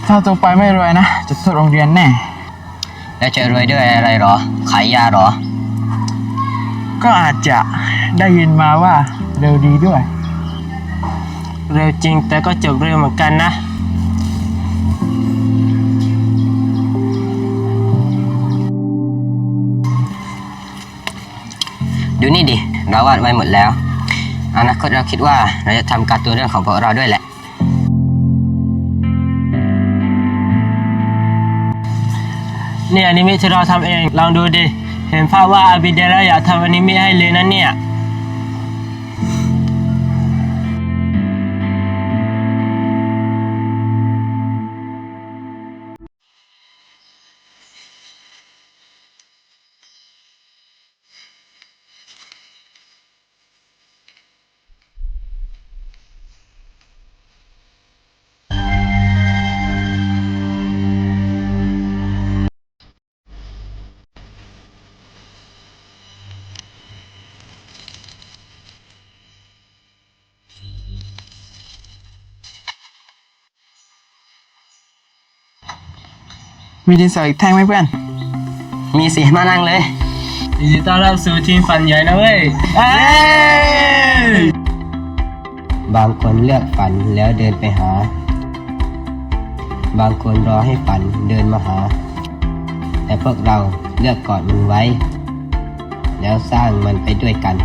ถ้าตัวไปไม่รวยนะจะโทษโรงเรียนแน่แล้วจะรวยด้วยอะไรหรอขายยาหรอก็อาจจะได้ยินมาว่าเร็วดีด้วยเร็วจริงแต่ก็จบเร็วเหมือนกันนะดูนี่ดิเราวาดไว้หมดแล้วอนาคตเราคิดว่าเราจะทำการ์ตูนเรื่องของพวกเราด้วยแหละนี่อนิเมะที่เราทำเองลองดูดิเห็นภาพว่าอาบิเดล่าอยากทำอนิเมะให้เลยนะเนี่ยมีดินสออีกแท่งไหมเพื่อนมีสิมานั่งเลยยินดีต้อนรับสู่ทีมฝันใหญ่นะเว้ยบางคนเลือกฝันแล้วเดินไปหาบางคนรอให้ฝันเดินมาหาแต่พวกเราเลือกกอดมันไว้แล้วสร้างมันไปด้วยกัน